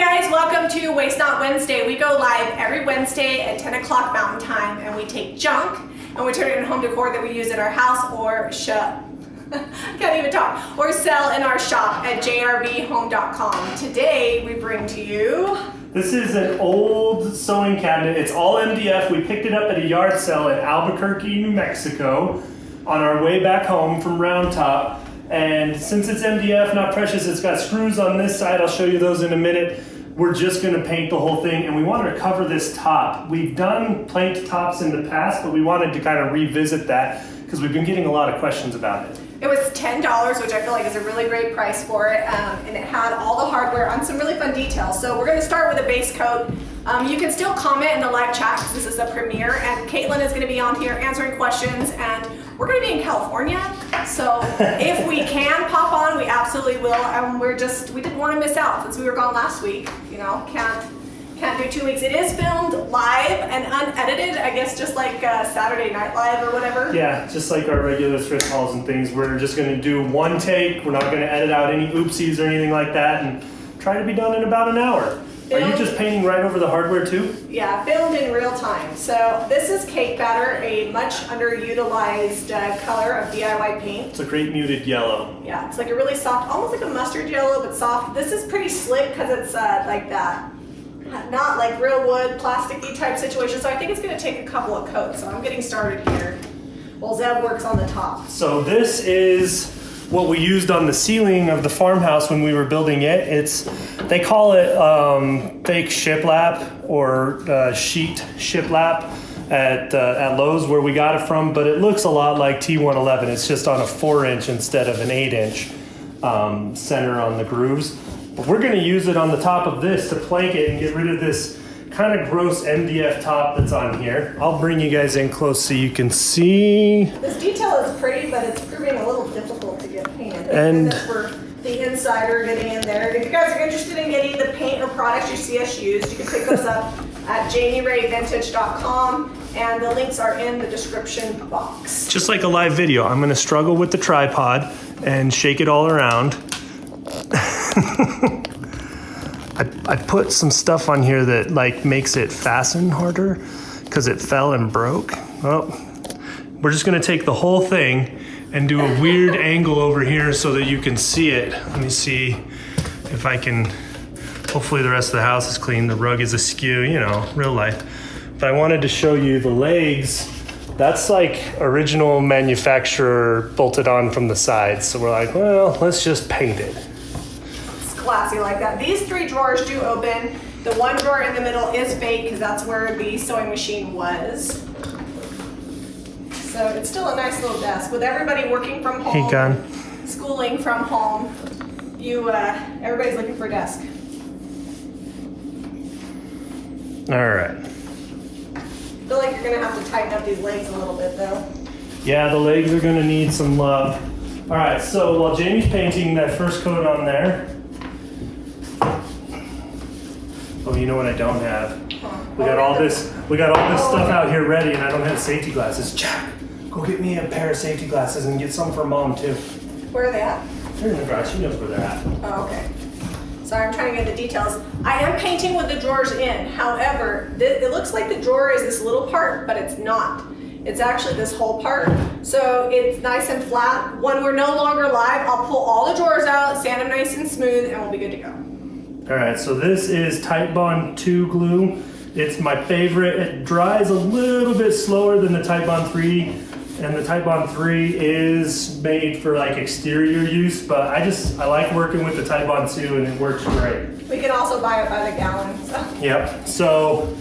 guys, welcome to Waste Not Wednesday. We go live every Wednesday at 10 o'clock Mountain Time, and we take junk and we turn it into home decor that we use at our house or can't even talk, or sell in our shop at jrbhome.com. Today we bring to you... This is an old sewing cabinet. It's all MDF. We picked it up at a yard sale in Albuquerque, New Mexico on our way back home from Round Top. And since it's MDF, not precious, it's got screws on this side. I'll show you those in a minute. We're just gonna paint the whole thing, and we wanted to cover this top. We've done planked tops in the past, but we wanted to kind of revisit that because we've been getting a lot of questions about it. It was $10, which I feel like is a really great price for it, and it had all the hardware on some really fun details. So we're going to start with a base coat. You can still comment in the live chat because this is the premiere, and Caitlin is going to be on here answering questions, and we're going to be in California, so if we can pop on, we absolutely will, and we didn't want to miss out since we were gone last week. You know, can't do 2 weeks. It is filmed live and unedited, I guess, just like Saturday Night Live or whatever. Yeah, just like our regular thrift hauls and things. We're just going to do one take. We're not going to edit out any oopsies or anything like that, and try to be done in about an hour. Are you just painting right over the hardware too? Yeah, filmed in real time. So this is cake batter, a much underutilized color of DIY paint. It's a great muted yellow. Yeah, it's like a really soft, almost like a mustard yellow, but soft. This is pretty slick because it's like that. Not like real wood, plasticky type situation. So I think it's going to take a couple of coats. So I'm getting started here while Zeb works on the top. So this is what we used on the ceiling of the farmhouse when we were building it. They call it fake shiplap or sheet shiplap at Lowe's where we got it from, but it looks a lot like T111. It's just on a 4-inch instead of an 8-inch center on the grooves. But we're going to use it on the top of this to plank it and get rid of this kind of gross MDF top that's on here. I'll bring you guys in close so you can see. This detail is pretty, but it's proving a little difficult to get painted. And that's for the insider getting in there. If you guys are interested in getting the paint or products you see us use, you can pick those up at JamiRayVintage.com, and the links are in the description box. Just like a live video, I'm going to struggle with the tripod and shake it all around. I put some stuff on here that like makes it fasten harder because it fell and broke. Oh, we're just gonna take the whole thing and do a weird angle over here so that you can see it. Let me see if I can, hopefully the rest of the house is clean. The rug is askew, you know, real life. But I wanted to show you the legs. That's like original manufacturer bolted on from the sides. So we're like, well, let's just paint it. Classy like that. These 3 drawers do open. The one drawer in the middle is fake because that's where the sewing machine was. So it's still a nice little desk with everybody working from home. Hey, Gun. Schooling from home. Everybody's looking for a desk. All right. I feel like you're gonna have to tighten up these legs a little bit though. Yeah, the legs are gonna need some love. All right, so while Jamie's painting that first coat on there, oh, you know what I don't have? We got all this stuff out here ready, and I don't have safety glasses. Jack, go get me a pair of safety glasses and get some for Mom too. Where are they at? They're in the garage. She knows where they're at. Oh, okay. Sorry, I'm trying to get the details. I am painting with the drawers in. However, it looks like the drawer is this little part, but it's not. It's actually this whole part. So it's nice and flat. When we're no longer live, I'll pull all the drawers out, sand them nice and smooth, and we'll be good to go. All right, so this is Titebond 2 glue. It's my favorite. It dries a little bit slower than the Titebond 3, and the Titebond 3 is made for like exterior use, but I like working with the Titebond 2 and it works great. We can also buy it by the gallon. So. Yep, so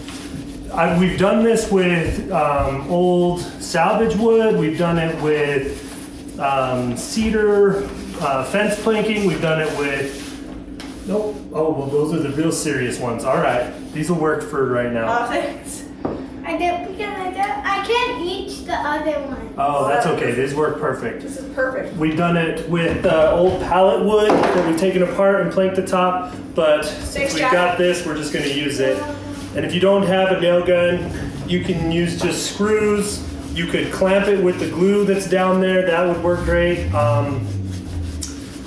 we've done this with old salvage wood. We've done it with cedar fence planking. We've done it with nope. Oh, well, those are the real serious ones. All right. These will work for right now. Oh, thanks. I can't reach the other one. Oh, that's okay. These work perfect. This is perfect. We've done it with old pallet wood that we've taken apart and planked the top, but since we've got this, we're just going to use it. And if you don't have a nail gun, you can use just screws. You could clamp it with the glue that's down there. That would work great.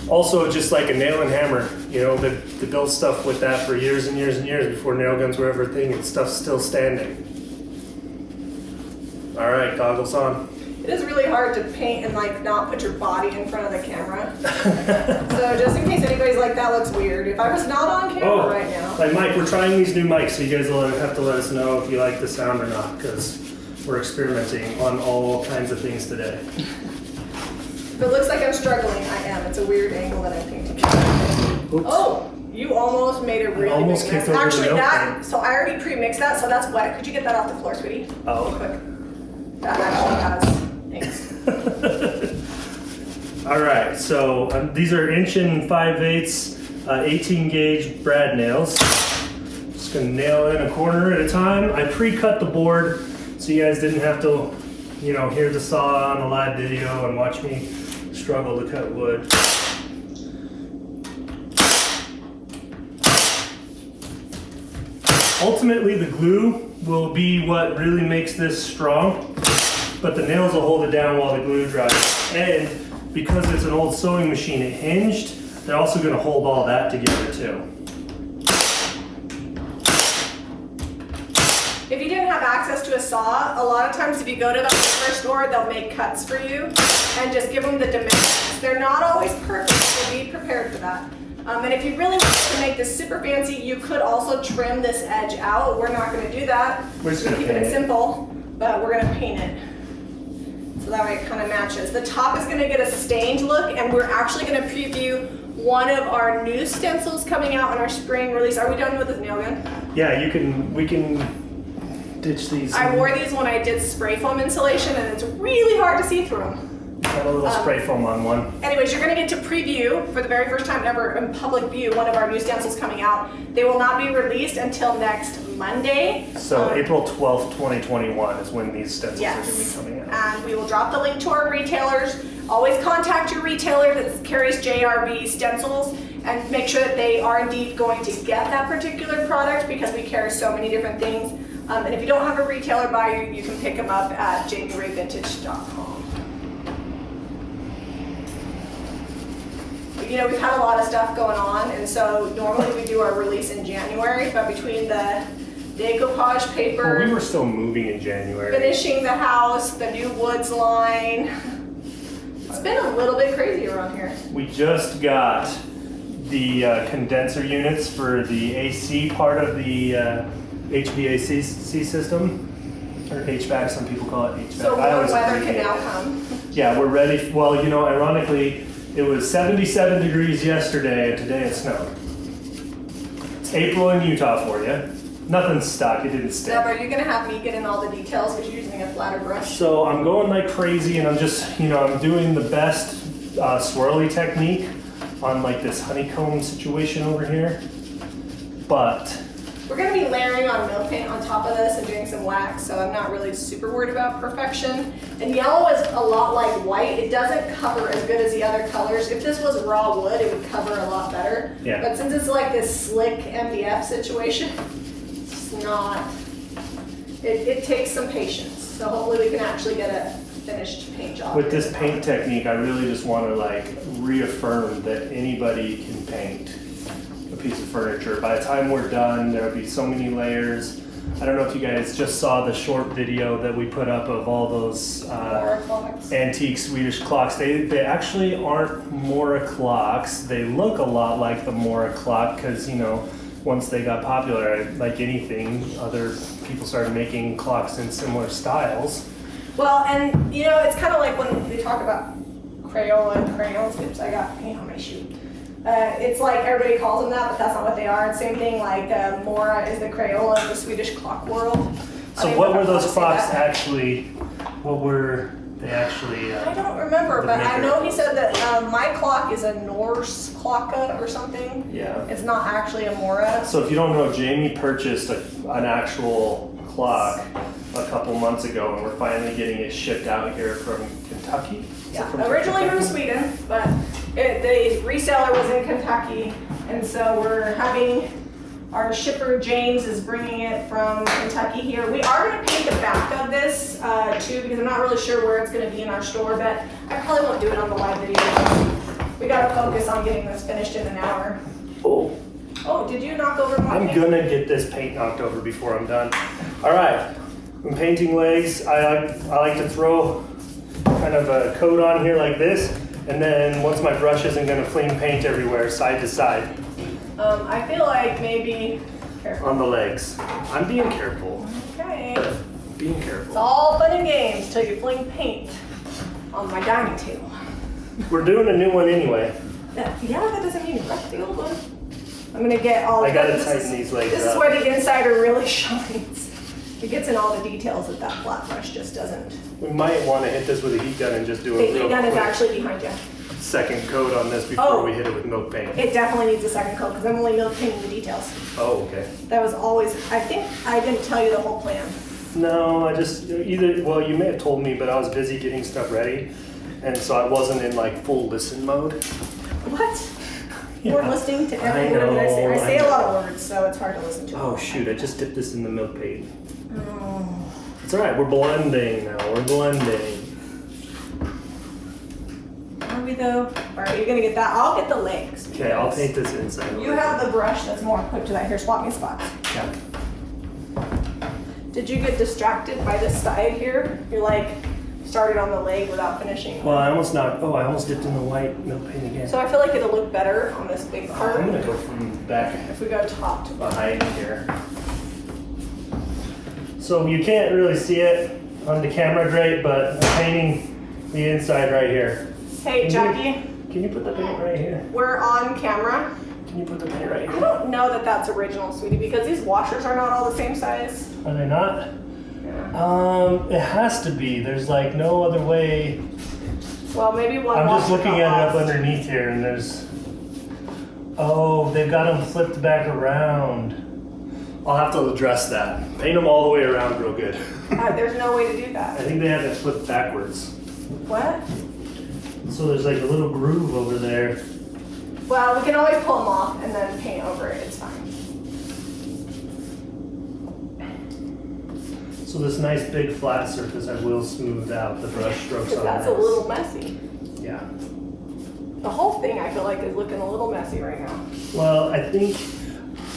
Also, just like a nail and hammer. You know, they built stuff with that for years and years and years before nail guns were ever a thing, and stuff's still standing. All right, goggles on. It is really hard to paint and like not put your body in front of the camera. So just in case anybody's like, that looks weird. If I was not on camera right now. Like Mike, we're trying these new mics, so you guys will have to let us know if you like the sound or not, because we're experimenting on all kinds of things today. If it looks like I'm struggling, I am. It's a weird angle that I'm painting. Oops. Oh, you almost made a really almost big mess. kicked over the Actually, milk that, pan. so I already pre-mixed that, so that's wet. Could you get that off the floor, sweetie? Oh. Real quick. That actually has, thanks. All right, so these are 1 5/8 18 gauge brad nails. Just gonna nail in a corner at a time. I pre-cut the board so you guys didn't have to, you know, hear the saw on a live video and watch me struggle to cut wood. Ultimately, the glue will be what really makes this strong, but the nails will hold it down while the glue dries. And because it's an old sewing machine, it hinged, they're also going to hold all that together too. If you didn't have access to a saw, a lot of times if you go to the hardware store, they'll make cuts for you and just give them the dimensions. They're not always perfect, so be prepared for that. And if you really want to make this super fancy, you could also trim this edge out. We're not going to do that. We're just We're gonna keeping paint it it. simple, but we're going to paint it. So that way it kind of matches. The top is going to get a stained look, and we're actually going to preview one of our new stencils coming out in our spring release. Are we done with this nail gun? Yeah, we can ditch these. I wore these when I did spray foam insulation, and it's really hard to see through them. Got a little spray foam on one. Anyways, you're going to get to preview, for the very first time ever in public view, one of our new stencils coming out. They will not be released until next Monday. So April 12th, 2021 is when these stencils are going to be coming out. And we will drop the link to our retailers. Always contact your retailer that carries JRB stencils and make sure that they are indeed going to get that particular product, because we carry so many different things. And if you don't have a retailer by you, you can pick them up at jamirayvintage.com. You know, we've had a lot of stuff going on, and so normally we do our release in January, but between the decoupage paper, Well, we were still moving in January. finishing the house, the new woods line, it's been a little bit crazy around here. We just got the condenser units for the AC part of the HVAC system, or HVAC, some people call it HVAC. So I warm always weather can abbreviate now it. come. Yeah, we're ready. Well, you know, ironically, it was 77 degrees yesterday, and today it snowed. It's April in Utah for you. Nothing's stuck. It didn't stick. Deb, are you gonna have me get in all the details because you're using a flatter brush? So I'm going like crazy, and I'm just, you know, I'm doing the best swirly technique on like this honeycomb situation over here. But We're gonna be layering on milk paint on top of this and doing some wax, so I'm not really super worried about perfection. And yellow is a lot like white. It doesn't cover as good as the other colors. If this was raw wood, it would cover a lot better. Yeah. But since it's like this slick MDF situation, it's not, it takes some patience. So hopefully we can actually get a finished paint job. with this paint technique, I really just want to like reaffirm that anybody can paint a piece of furniture. By the time we're done, there'll be so many layers. I don't know if you guys just saw the short video that we put up of all those Mora clocks. antique Swedish clocks. They actually aren't Mora clocks. They look a lot like the Mora clock because, you know, once they got popular, like anything, other people started making clocks in similar styles. Well, and you know, it's kind of like when they talk about Crayola and crayons. Oops, I got paint on my shoe. It's like everybody calls them that, but that's not what they are. It's same thing like Mora is the Crayola of the Swedish clock world. So what were those clocks actually, what were they actually? I don't remember, the but I maker? know he said that my clock is a Norse klocka or something. Yeah. It's not actually a Mora. So if you don't know, Jamie purchased an actual clock a couple months ago, and we're finally getting it shipped out here from Kentucky. Is it Yeah, from originally from Kentucky? Sweden, but the reseller was in Kentucky, and so we're having our shipper James is bringing it from Kentucky here. We are going to paint the back of this too, because I'm not really sure where it's going to be in our store, but I probably won't do it on the live video. We got to focus on getting this finished in an hour. Oh, Oh, did you knock over my I'm paint? gonna get this paint knocked over before I'm done. All right, I'm painting legs. I like to throw kind of a coat on here like this, and then once my brush isn't gonna fling paint everywhere, side to side. I feel like maybe, careful. On the legs. I'm being careful. Okay. Being It's careful. all fun and games till you fling paint on my dining table. We're doing a new one anyway. Yeah, that doesn't mean you wreck the old one. I'm gonna get all. I gotta this tighten is- these legs This is up. where the insider really shines. It gets in all the details that that flat brush just doesn't. We might want to hit this with a heat gun and just do a The real heat gun is quick actually behind you. second coat on this before Oh. we hit it with milk paint. It definitely needs a second coat because I'm only milk painting the details. Oh, okay. That was always. I think I didn't tell you the whole plan. No, I just well, you may have told me, but I was busy getting stuff ready, and so I wasn't in like full listen mode. What? Yeah. We're listening to every I word that I say. I know, say I a lot of words, so it's hard to listen to. Oh shoot! I just dipped this in the milk paint. Oh. It's all right. We're blending now. We're blending. Are we though? All right, you're gonna get that. I'll get the legs. Okay, I'll paint this inside. You have the brush that's more equipped to that. Here, swap me spots. Yeah. Did you get distracted by this side here? You're like started on the leg without finishing. Well, I almost dipped in the white milk paint again. So I feel like it'll look better on this big part I'm gonna go from back if we go top to bottom. behind here. So you can't really see it on the camera great, but I'm painting the inside right here. Hey, Jackie, Can you put the paint right here? we're on camera. Can you put the paint right I here? don't know that that's original, sweetie, because these washers are not all the same size. Are they not? Yeah. It has to be. There's like no other way. Well, maybe one I'm just washer looking got at it up lost. underneath here, and there's. Oh, they've got them flipped back around. I'll have to address that. Paint them all the way around real good. There's no way to do I that. think they have it flipped backwards. What? So there's like a little groove over there. Well, we can always pull them off and then paint over it. It's fine. So this nice big flat surface I will smooth out the brush strokes Because on that's this. a little messy. Yeah. The whole thing I feel like is looking a little messy right now. Well, I think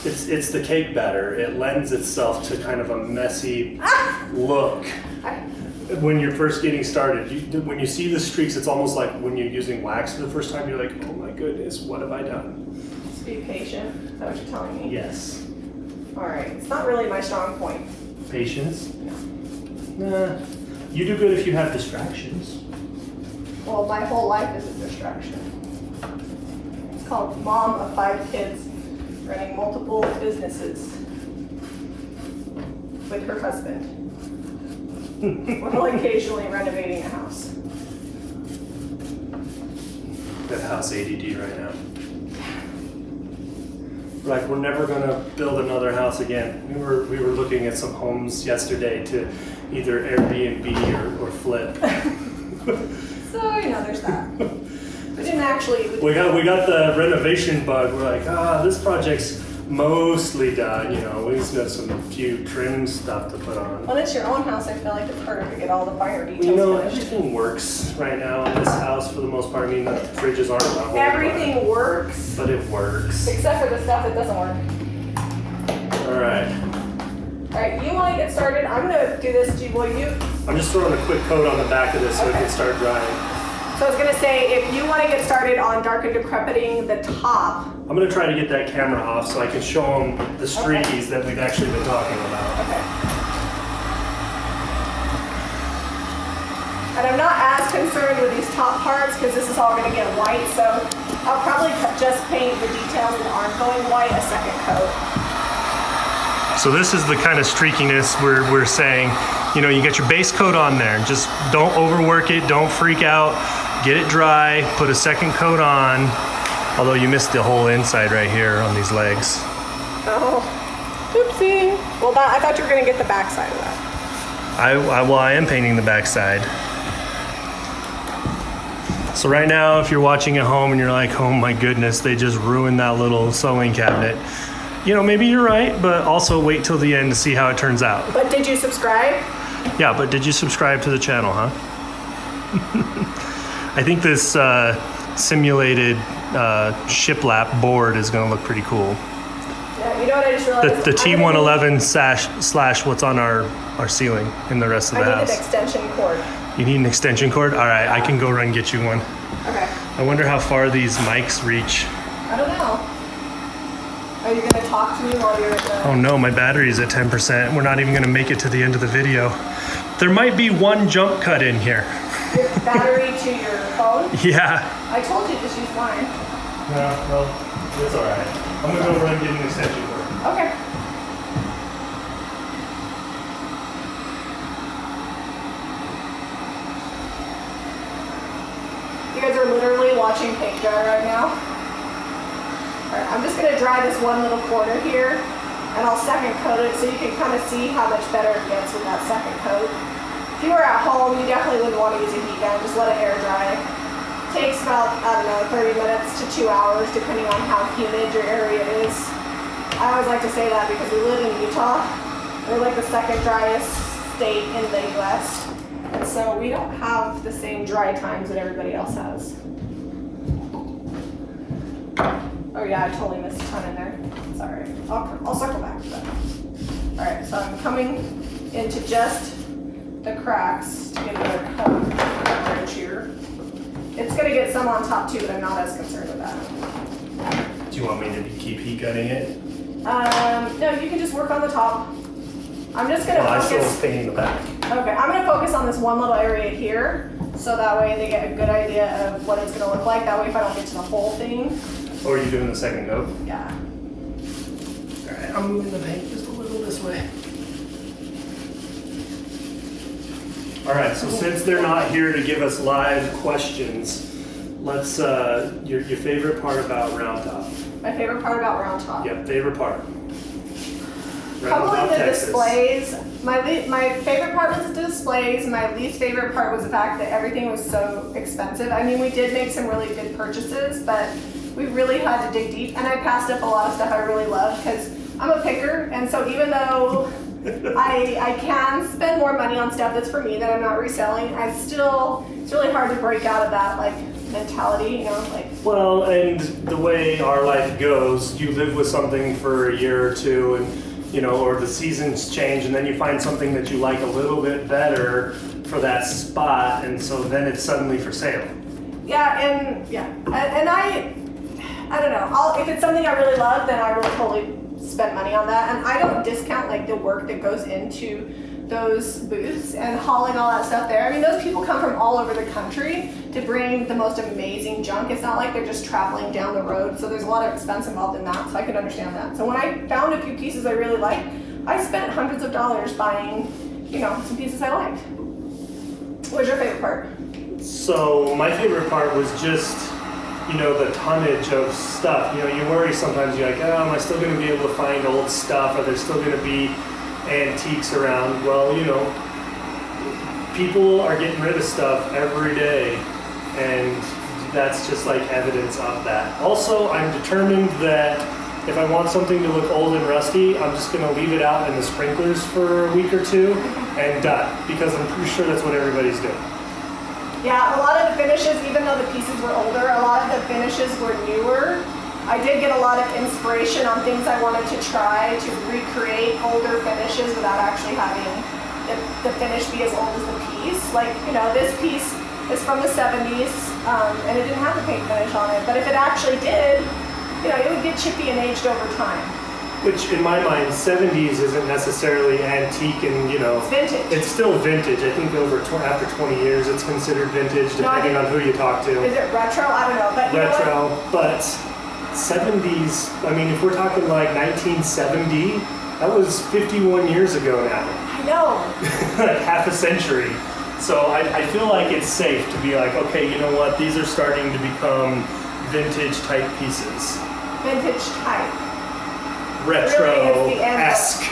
it's the cake batter. It lends itself to kind of a messy look. When you're first getting started, when you see the streaks, it's almost like when you're using wax for the first time, you're like, oh my goodness, what have I done? Just be patient. Is that what you're telling me? Yes. All right. It's not really my strong point. Patience? Nah. You do good if you have distractions. Well, my whole life is a distraction. It's called mom of 5 kids, running multiple businesses with her husband. While occasionally renovating a house. That house ADD right now. Like we're never gonna build another house again. We were looking at some homes yesterday to either Airbnb or flip. So, there's that. We didn't actually. We got the renovation bug. We're like, this project's mostly done. We just got some few trim stuff to put on. When it's your own house, I feel like it's harder to get all the finer details finished. Everything works right now in this house for the most part. I mean, the fridges aren't level. Everything works, But it works. except for the stuff that doesn't work. All right. All right, you want to get started? I'm gonna do this. I'm just throwing a quick coat on the back of this so it can start drying. So I was gonna say, if you want to get started on dark and decrepiting the top. I'm gonna try to get that camera off so I can show them the streakies that we've actually been talking about. Okay. And I'm not as concerned with these top parts because this is all gonna get white. So I'll probably just paint the details that aren't going white a second coat. So this is the kind of streakiness we're saying. You get your base coat on there. Just don't overwork it. Don't freak out. Get it dry. Put a second coat on. Although you missed the whole inside right here on these legs. Oh, oopsie. Well, I thought you were gonna get the back side of that. I am painting the back side. So right now, if you're watching at home and you're like, oh my goodness, they just ruined that little sewing cabinet. Maybe you're right, but also wait till the end to see how it turns out. But did you subscribe? Yeah, but did you subscribe to the channel, huh? I think this simulated shiplap board is going to look pretty cool. Yeah, you know what I just realized? The T111 slash what's on our ceiling in the rest of the I need house. an extension cord. You need an extension cord? All right, I can go run and get you one. Okay. I wonder how far these mics reach. I don't know. Are you going to talk to me while you're at the... Oh no, my battery is at 10%. We're not even going to make it to the end of the video. There might be one jump cut in here. Your battery to your phone? Yeah. I told you just use mine. No, well, it's all right. I'm going to go run and get an extension cord. Okay. You guys are literally watching paint dry right now. Alright, I'm just gonna dry this one little corner here and I'll second coat it so you can kind of see how much better it gets with that second coat. If you were at home, you definitely wouldn't want to use a heat gun, just let it air dry. Takes about, I don't know, 30 minutes to 2 hours depending on how humid your area is. I always like to say that because we live in Utah. We're like the second driest state in the US. And so we don't have the same dry times that everybody else has. Oh yeah, I totally missed a ton in there. Sorry. I'll circle back to that. Alright, so I'm coming into just the cracks to get another coverage here. It's gonna get some on top too, but I'm not as concerned with that. Do you want me to keep heat gunning it? No, you can just work on the top. I'm just gonna I still focus. painting the back. Okay, I'm gonna focus on this one little area here, so that way they get a good idea of what it's gonna look like. That way if I don't get to the whole thing. Or are you doing the second coat? Yeah. All right, I'm moving the paint just a little this way. All right, so since they're not here to give us live questions, let's, your favorite part about Round Top. My favorite part about Round Top. Yep, favorite part. Probably the displays. My favorite part was the displays. My least favorite part was the fact that everything was so expensive. I mean, we did make some really good purchases, but we really had to dig deep, and I passed up a lot of stuff I really loved because I'm a picker, and so even though I can spend more money on stuff that's for me that I'm not reselling, it's really hard to break out of that like mentality, you know, like. Well, and the way our life goes, you live with something for a year or two, and you know, or the seasons change, and then you find something that you like a little bit better for that spot, and so then it's suddenly for sale. Yeah, and I don't know. If it's something I really love, then I will totally spend money on that. And I don't discount like the work that goes into those booths and hauling all that stuff there. I mean, those people come from all over the country to bring the most amazing junk. It's not like they're just traveling down the road. So there's a lot of expense involved in that. So I could understand that. So when I found a few pieces I really liked, I spent hundreds of dollars buying, you know, some pieces I liked. What was your favorite part? So my favorite part was just, you know, the tonnage of stuff. You know, you worry sometimes, you're like, oh, am I still going to be able to find old stuff? Are there still going to be antiques around? Well, you know, people are getting rid of stuff every day, and that's just like evidence of that. Also, I'm determined that if I want something to look old and rusty, I'm just going to leave it out in the sprinklers for a week or two and done, because I'm pretty sure that's what everybody's doing. Yeah, a lot of the finishes, even though the pieces were older, a lot of the finishes were newer. I did get a lot of inspiration on things I wanted to try to recreate older finishes without actually having the finish be as old as the piece. Like, you know, this piece is from the 70s, and it didn't have the paint finish on it. But if it actually did, you know, it would get chippy and aged over time. Which, in my mind, 70s isn't necessarily antique, and you know, It's vintage. It's still vintage. I think after 20 years, it's considered vintage, depending on who you talk to. Is it retro? I don't know. But you know Retro, but 70s. I mean, if we're talking like 1970, that was 51 years ago now. I know. Like half a century. So I feel like it's safe to be like, okay, you know what? These are starting to become vintage type pieces. Vintage type. Retro-esque.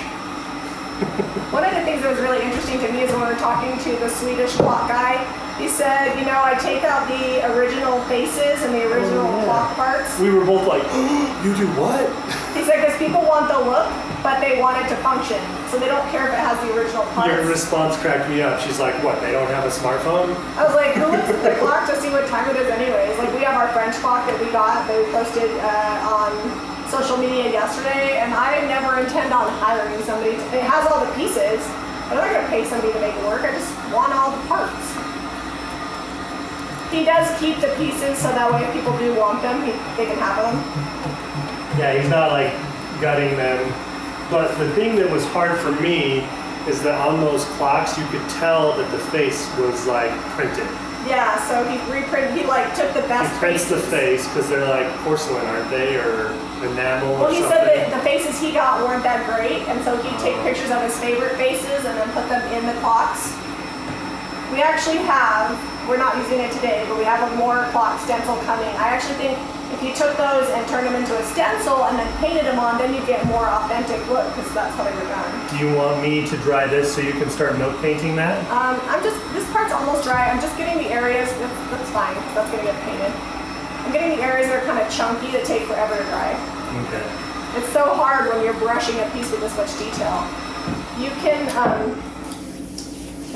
One of the things that was really interesting to me is when we were talking to the Swedish clock guy, he said, you know, I take out the original faces and the original clock parts. We were both like, oh, you do what? He said because people want the look, but they want it to function. So they don't care if it has the original parts. Your response cracked me up. She's like, what, they don't have a smartphone? I was like, who looks at the clock to see what time it is anyways? Like, we have our French clock that we got that we posted on social media yesterday, and I never intend on hiring somebody. It has all the pieces, but I'm not going to pay somebody to make it work. I just want all the parts. He does keep the pieces so that way if people do want them, they can have them. Yeah, he's not like gutting them. But the thing that was hard for me is that on those clocks, you could tell that the face was like printed. Yeah, so he reprinted, he like took the best He prints the pieces. face because they're like porcelain, aren't they? Or enamel Well, or he something. said that the faces he got weren't that great, and so he'd take pictures of his favorite faces and then put them in the clocks. We actually have, we're not using it today, but we have a more clock stencil coming. I actually think if you took those and turned them into a stencil and then painted them on, then you get more authentic look, because that's how they were done. Do you want me to dry this so you can start milk painting that? This part's almost dry. I'm just getting the areas, that's fine, that's gonna get painted. I'm getting the areas that are kind of chunky that take forever to dry. Okay. It's so hard when you're brushing a piece with this much detail. You can,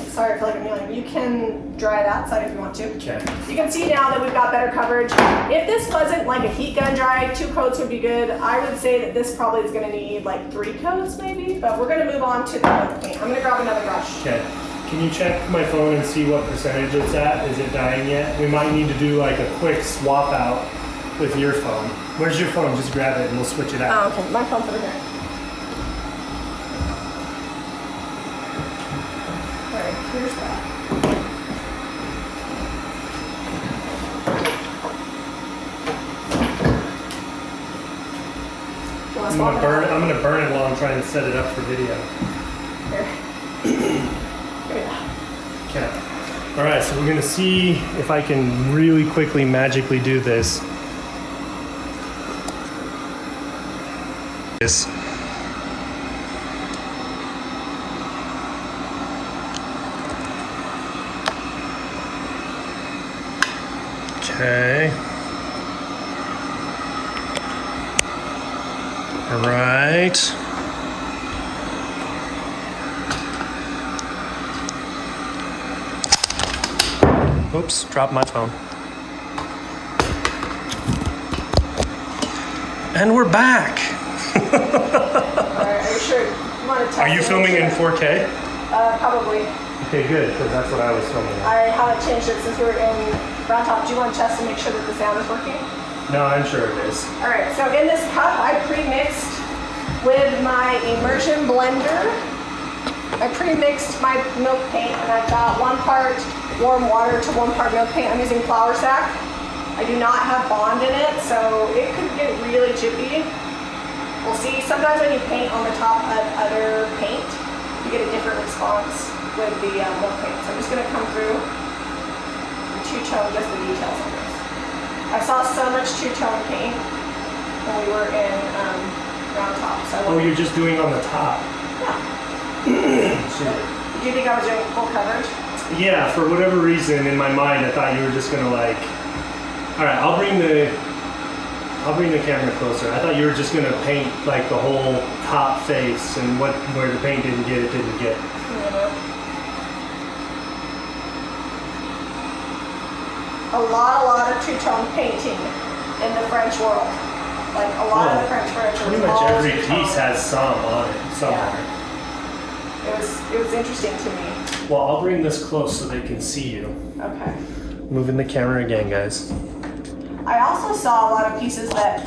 sorry, I feel like I'm yelling. You can dry it outside if you want to. Okay. You can see now that we've got better coverage. If this wasn't like a heat gun dry, 2 coats would be good. I would say that this probably is gonna need like 3 coats maybe, but we're gonna move on to the milk paint. I'm gonna grab another brush. Okay. Can you check my phone and see what percentage it's at? Is it dying yet? We might need to do like a quick swap out with your phone. Where's your phone? Just grab it and we'll switch it out. Oh, okay, my phone's over here. All right, here's that. I'm gonna burn it while I'm trying to set it up for video. Here. Okay. All right, so we're gonna see if I can really quickly magically do this. Okay. All right. Oops, dropped my phone. And we're back. Alright, are you sure you want to test Are you it? filming in 4K? Probably. Okay, good, because that's what I was filming. I haven't changed it since we were in round top. Do you want to test to make sure that the sound is working? No, I'm sure it is. Alright, so in this cup I pre-mixed with my immersion blender. I pre-mixed my milk paint and I've got 1 part warm water to 1 part milk paint. I'm using flour sack. I do not have Bond in it, so it could get really chippy. We'll see. Sometimes when you paint on the top of other paint, you get a different response with the milk paint. So I'm just going to come through and two-tone just the details on this. I saw so much two-tone paint when we were in round top. So Oh, you're just doing on the top. yeah. Do you think I was doing full coverage? Yeah, for whatever reason in my mind I thought you were just gonna like. All right, I'll bring the camera closer. I thought you were just gonna paint like the whole top face, and where the paint didn't get, it didn't get. A lot of two-tone painting in the French world. Like a lot of the French furniture. Pretty was much all every two-tone. piece has some on it somewhere. It was interesting to me. Well, I'll bring this close so they can see you. Okay. Moving the camera again, guys. I also saw a lot of pieces that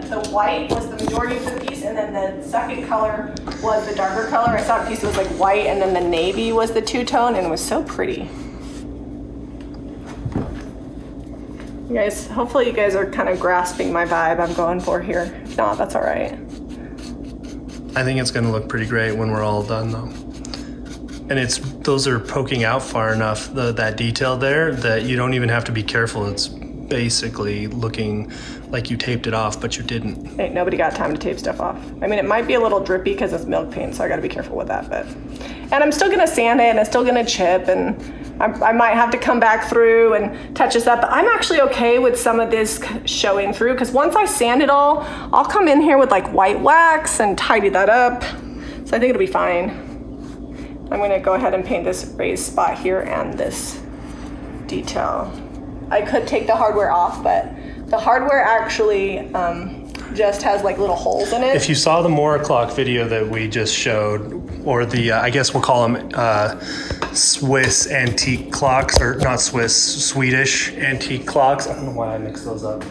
the white was the majority of the piece, and then the second color was the darker color. I saw a piece that was like white, and then the navy was the two-tone, and it was so pretty. You guys, hopefully you guys are kind of grasping my vibe I'm going for here. If not, that's all right. I think it's gonna look pretty great when we're all done though. And those are poking out far enough, that detail there, that you don't even have to be careful. It's basically looking like you taped it off, but you didn't. Hey, nobody got time to tape stuff off. I mean, it might be a little drippy because it's milk paint, so I gotta be careful with that, but. And I'm still gonna sand it, and it's still gonna chip, and I might have to come back through and touch this up, but I'm actually okay with some of this showing through because once I sand it all, I'll come in here with like white wax and tidy that up. So I think it'll be fine. I'm gonna go ahead and paint this raised spot here and this detail. I could take the hardware off, but the hardware actually just has like little holes in it. If you saw the Mora clock video that we just showed, or the, I guess we'll call them Swiss antique clocks, or not Swiss, Swedish antique clocks. I don't know why I mixed those up.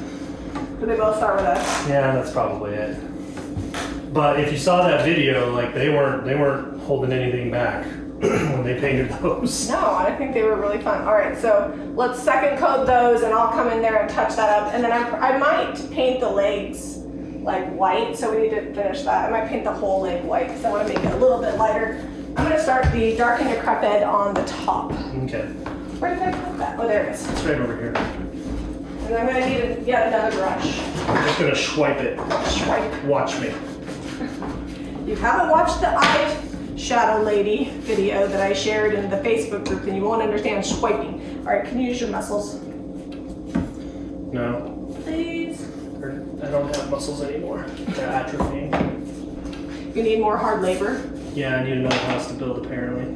Do they both start with us? Yeah, that's probably it. But if you saw that video, like they weren't holding anything back when they painted those. No, I think they were really fun. All right, so let's second coat those and I'll come in there and touch that up. And then I might paint the legs like white, so we need to finish that. I might paint the whole leg white because I want to make it a little bit lighter. I'm going to start the dark and decrepit on the top. Okay. Where did I put that? Oh, there it is. It's right over here. And I'm going to need yet another brush. I'm just going to swipe it. Swipe. Watch me. You haven't watched the eyeshadow lady video that I shared in the Facebook group, then you won't understand swiping. All right, can you use your muscles? No. Please. I don't have muscles anymore. They're atrophying. You need more hard labor. Yeah, I need another house to build apparently.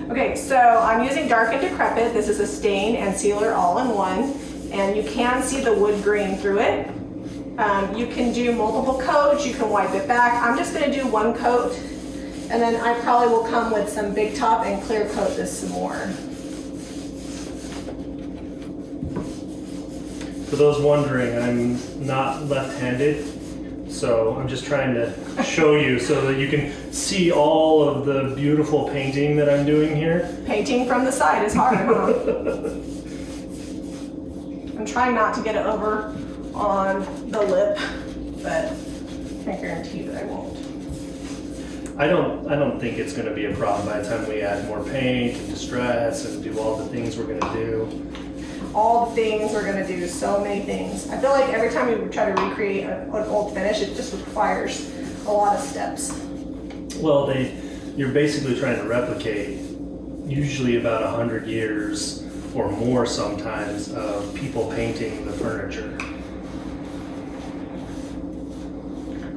Okay, so I'm using dark and decrepit. This is a stain and sealer all in one, and you can see the wood grain through it. You can do multiple coats, you can wipe it back. I'm just gonna do one coat, and then I probably will come with some Big Top and clear coat this some more. For those wondering, I'm not left-handed, so I'm just trying to show you so that you can see all of the beautiful painting that I'm doing here. Painting from the side is hard, huh? I'm trying not to get it over on the lip, but I can guarantee that I won't. I don't think it's going to be a problem by the time we add more paint and distress and do all the things we're going to do. All the things we're gonna do, so many things. I feel like every time we try to recreate an old finish, it just requires a lot of steps. Well, you're basically trying to replicate usually about 100 years or more sometimes of people painting the furniture.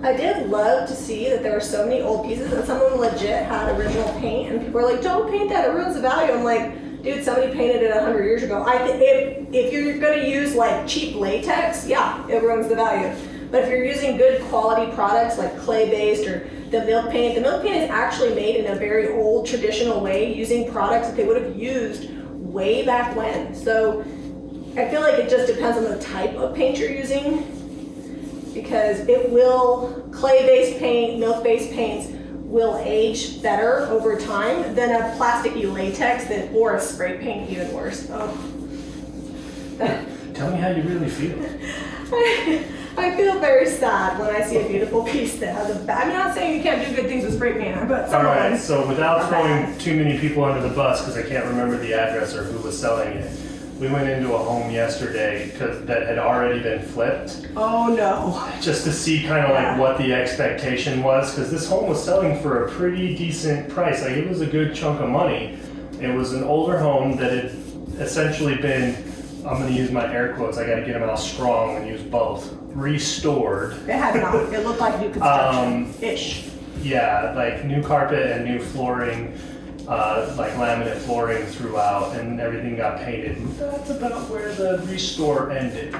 I did love to see that there were so many old pieces and some of them legit had original paint and people were like, don't paint that, it ruins the value. I'm like, dude, somebody painted it 100 years ago. If you're gonna use like cheap latex, yeah, it ruins the value. But if you're using good quality products like clay-based or the milk paint is actually made in a very old traditional way using products that they would have used way back when. So I feel like it just depends on the type of paint you're using because clay-based paint, milk-based paints will age better over time than a plasticky latex or a spray paint, even worse. Oh. Tell me how you really feel. I feel very sad when I see a beautiful piece that has I'm not saying you can't do good things with spray paint, but all right, so without throwing too many people under the bus, because I can't remember the address or who was selling it, we went into a home yesterday that had already been flipped. Oh no. Just to see kind of like what the expectation was, because this home was selling for a pretty decent price. Like it was a good chunk of money. It was an older home that had essentially been, I'm going to use my air quotes, I got to get them out strong and use both, restored. It had not. It looked like new construction-ish. Yeah, like new carpet and new flooring. Like laminate flooring throughout, and everything got painted. That's about where the restore ended.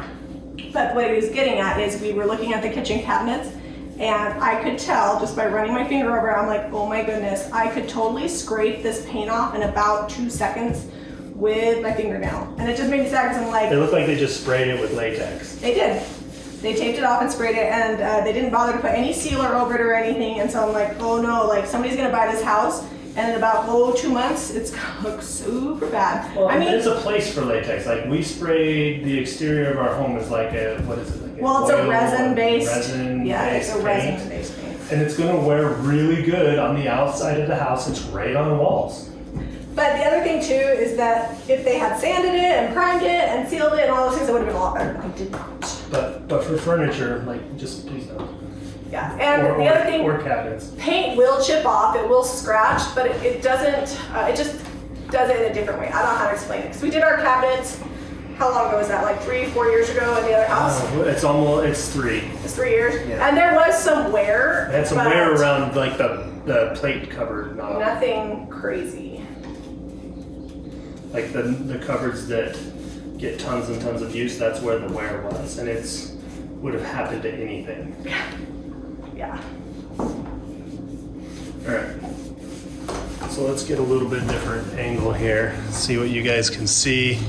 But what he was getting at is we were looking at the kitchen cabinets, and I could tell just by running my finger over it, I'm like, oh my goodness, I could totally scrape this paint off in about 2 seconds with my fingernail. And it just made me sad because I'm like... It looked like they just sprayed it with latex. They did. They taped it off and sprayed it, and they didn't bother to put any sealer over it or anything, and so I'm like, oh no, like somebody's gonna buy this house, and in about 2 months, it's gonna look super bad. Well, I mean, there's a place for latex. Like we sprayed the exterior of our home as like a, what is it? Like well, it's a resin-based. Resin-based it's a resin-based paint. And it's gonna wear really good on the outside of the house. It's great on the walls. But the other thing too is that if they had sanded it and primed it and sealed it and all those things, it would have been a lot better. I did not. But for furniture, like just please don't. Yeah, and the other thing, or cabinets. paint will chip off, it will scratch, but it doesn't does it in a different way. I don't know how to explain it. Because we did our cabinets, how long ago was that? Like 3-4 years ago in the other house? It's 3. It's 3 years? Yeah. And there was some wear. It had some wear around like the plate cupboard. Nothing crazy. Like the cupboards that get tons and tons of use, that's where the wear was. And would have happened to anything. Yeah. All right. So let's get a little bit different angle here. See what you guys can see.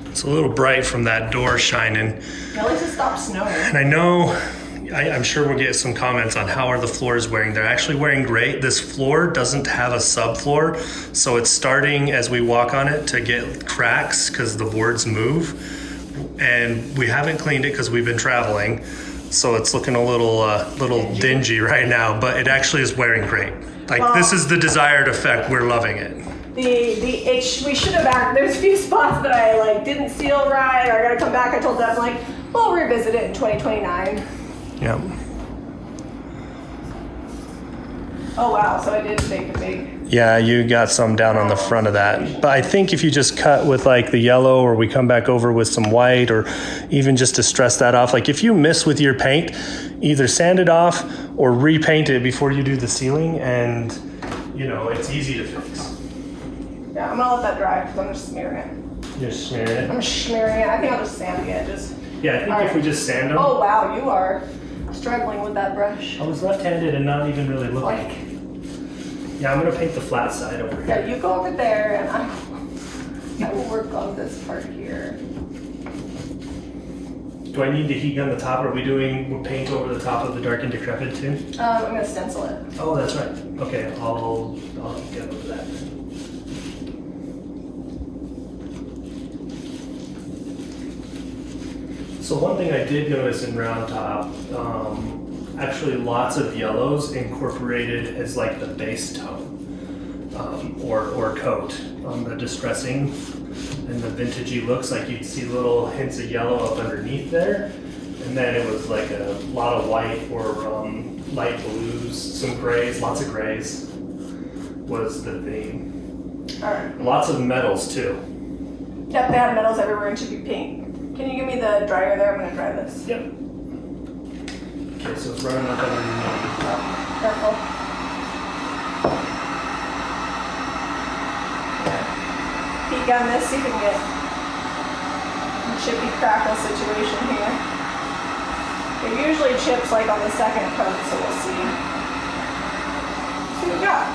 It's a little bright from that door shining. At least it stopped snowing. And I know, I'm sure we'll get some comments on how are the floors wearing. They're actually wearing great. This floor doesn't have a subfloor, so it's starting as we walk on it to get cracks because the boards move. And we haven't cleaned it because we've been traveling. So it's looking a little dingy right now, but it actually is wearing great. Like this is the desired effect. We're loving it. We should have there's a few spots that I like didn't seal right, or I gotta come back. I told them like, we'll revisit it in 2029. Yep. Oh wow, so I did take a big. Yeah, you got some down on the front of that. But I think if you just cut with like the yellow, or we come back over with some white, or even just to stress that off, like if you miss with your paint, either sand it off or repaint it before you do the ceiling, and it's easy to fix. Yeah, I'm gonna let that dry because I'm just smearing it. You're smearing it? I'm smearing it. I think I'll just sand the edges. Yeah, I think if we just sand them. Oh wow, you are struggling with that brush. I was left-handed and not even really looking. Yeah, I'm gonna paint the flat side over here. Yeah, you go over there and I will work on this part here. Do I need to heat gun the top? Are we doing paint over the top of the dark and decrepit too? I'm gonna stencil it. Oh, that's right. Okay, I'll get over that then. So one thing I did notice in Round Top, actually lots of yellows incorporated as like the base tone or coat on the distressing and the vintagey looks. Like you'd see little hints of yellow up underneath there, and then it was like a lot of white or light blues, some grays, lots of grays was the theme. All right. Lots of metals too. Yep, they have metals everywhere and should be pink. Can you give me the dryer there? I'm gonna dry this. Yep. Okay, so it's running up underneath. Careful. Peek on this, see if we can get a chippy crackle situation here. It usually chips like on the second coat, so we'll see. See what we got.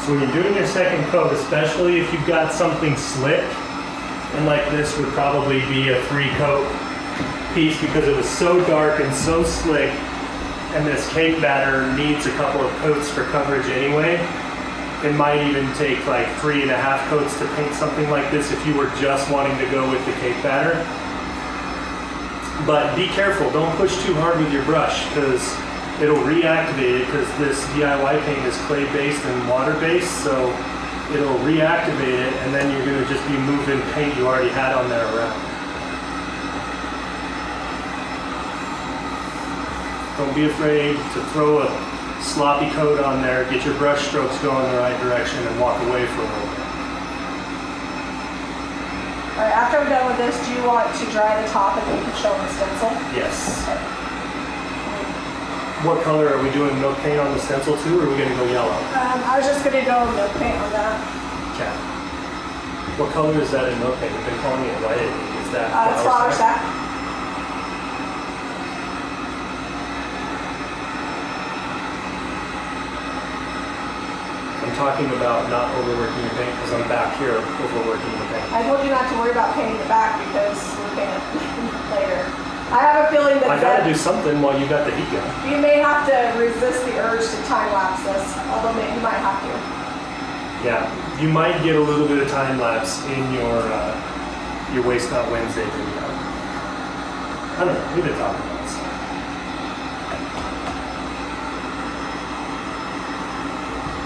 So when you're doing your second coat, especially if you've got something slick, and like this would probably be a 3-coat piece because it was so dark and so slick, and this cake batter needs a couple of coats for coverage anyway. It might even take like 3.5 coats to paint something like this if you were just wanting to go with the cake batter. But be careful, don't push too hard with your brush because it'll reactivate it, because this DIY paint is clay-based and water-based, so it'll reactivate it, and then you're going to just be moving paint you already had on there around. Don't be afraid to throw a sloppy coat on there, get your brush strokes going the right direction, and walk away for a little bit. All right, after I'm done with this, do you want to dry the top and then you can show the stencil? Yes. Okay. What color are we doing? Milk paint on the stencil too, or are we going to go yellow? I was just gonna go milk paint on that. Okay. What color is that in milk paint? We've been calling it white. Is that It's flour sack. I'm talking about not overworking your paint because I'm back here overworking the paint. I told you not to worry about painting the back because we're painting it later. I have a feeling that I gotta do something while you got the heat gun. you may have to resist the urge to time lapse this, although maybe you might have to. Yeah, you might get a little bit of time lapse in your Waste Not Wednesday video. I don't know, we've been talking about this.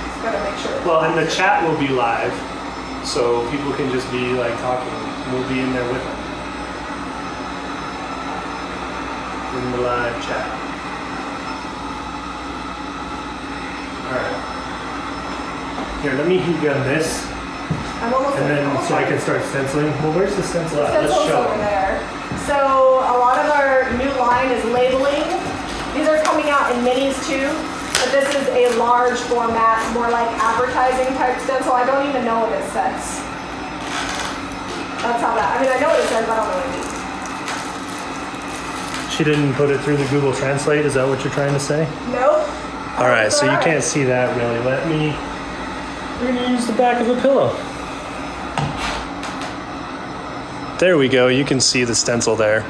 Just gotta make sure. Well, and the chat will be live, So people can just be like talking. We'll be in there with them. In the live chat. Alright. Here, let me heat gun this. I'm almost And then so I can start stenciling. Well, where's the stencil at? Let's Stencil's show over them. there. So a lot of our new line is labeling. These are coming out in minis too, but this is a large format, more like advertising type stencil. I don't even know what it says. That's how that, I mean, I know what it says, but I don't know what it means. She didn't put it through the Google Translate. Is that what you're trying to say? Nope. All right, so you Alright. can't see that really. We're gonna use the back of a pillow. There we go. You can see the stencil there.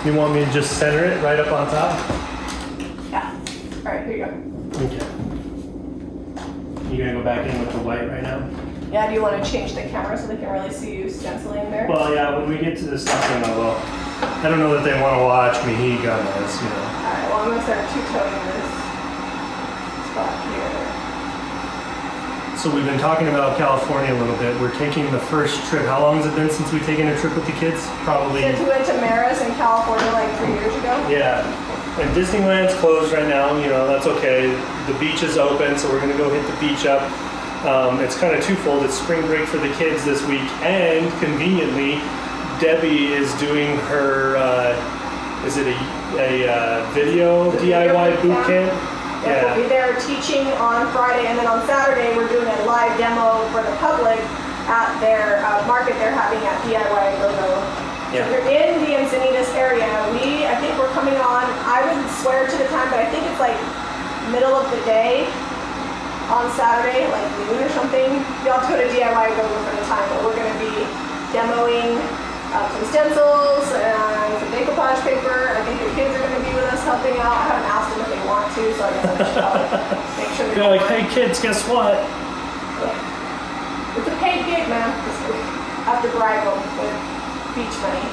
You want me to just center it right up on top? Yeah. All right, here you go. Okay. You gonna go back in with the white right now? Yeah, do you want to change the camera so they can really see you stenciling there? Well, yeah, when we get to the stencil, I will. I don't know that they want to watch me heat gun this, you know. Alright, well I'm going to start two-toning this spot here. So we've been talking about California a little bit. We're taking the first trip. How long has it been since we've taken a trip with the kids? Probably. Since we went to Maris in California like 3 years ago. Yeah. And Disneyland's closed right now, you know, that's okay. The beach is open, so we're gonna go hit the beach up. It's kind of twofold. It's spring break for the kids this week, and conveniently, Debbie is doing her, is it a video DIY boot camp? Yeah. We'll be there teaching on Friday, and then on Saturday we're doing a live demo for the public at their market they're having at DIY Go-Go. Yeah. If you're in the Encinitas area, I think we're coming on, I wouldn't swear to the time, but I think it's like middle of the day on Saturday, like noon or something. You'll have to go to DIY Go-Go for the time, but we're going to be demoing some stencils and some decoupage paper. I think the kids are going to be with us helping out. I haven't asked them if they want to, so I guess I should probably make sure they're You're like, hey kids, guess what? It's a paid gig, man. I have to bribe them with beach money,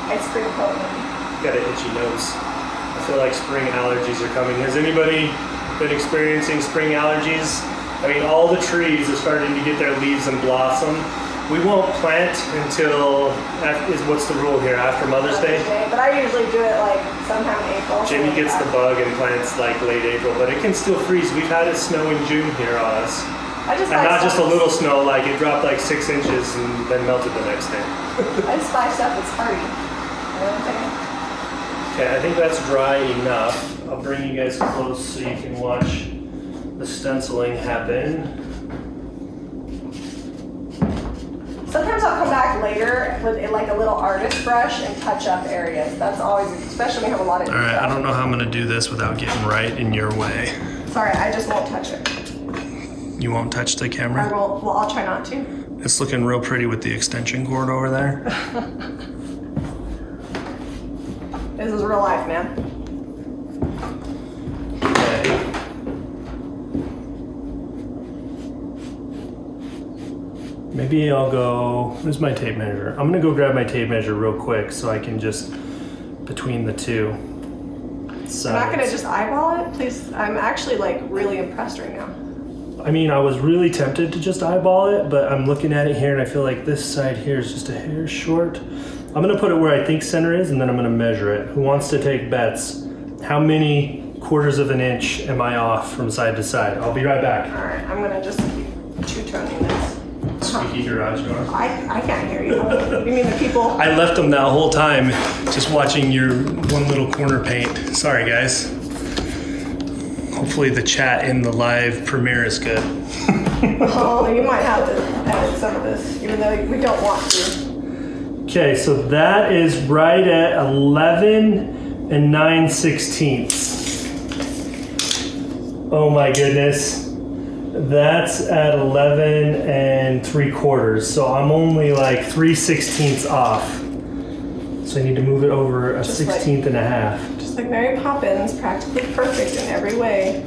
ice cream cone money. Got an itchy nose. I feel like spring allergies are coming. Has anybody been experiencing spring allergies? I mean, all the trees are starting to get their leaves and blossom. We won't plant until, what's the rule here, after Mother's Day? But I usually do it like sometime in April. Jimmy gets the bug and plants like late April, but it can still freeze. We've had it snow in June here on us. I just And buy not just a stuff. little snow, like it dropped like 6 inches and then melted the next day. I just buy stuff that's hardy. You know what I'm saying? Okay, I think that's dry enough. I'll bring you guys close so you can watch the stenciling happen. Sometimes I'll come back later with like a little artist brush and touch up areas. That's always, especially when you have a lot of All right, detail. I don't know how I'm gonna do this without getting right in your way. Sorry, I just won't touch it. You won't touch the I camera? will, well, I'll try not to. It's looking real pretty with the extension cord over there. This is real life, man. Okay. Maybe I'll go, where's my tape measure? I'm gonna go grab my tape measure real quick so I can just, between the two sides. I'm not gonna just eyeball it, please. I'm actually like really impressed right now. I mean, I was really tempted to just eyeball it, but I'm looking at it here and I feel like this side here is just a hair short. I'm gonna put it where I think center is and then I'm gonna measure it. Who wants to take bets? How many quarters of an inch am I off from side to side? I'll be right back. All right, I'm gonna just keep two-toning this. Squeaky garage door. I can't hear you. You mean the people? I left them that whole time just watching your one little corner paint. Sorry, guys. Hopefully the chat in the live premiere is good. Oh, you might have to edit some of this, even though we don't want to. Okay, so that is right at 11 and 9/16. Oh my goodness. That's at 11 and 3/4. So I'm only like 3/16 off. So I need to move it over a Just 16th and a half. Just like Mary Poppins, practically perfect in every way.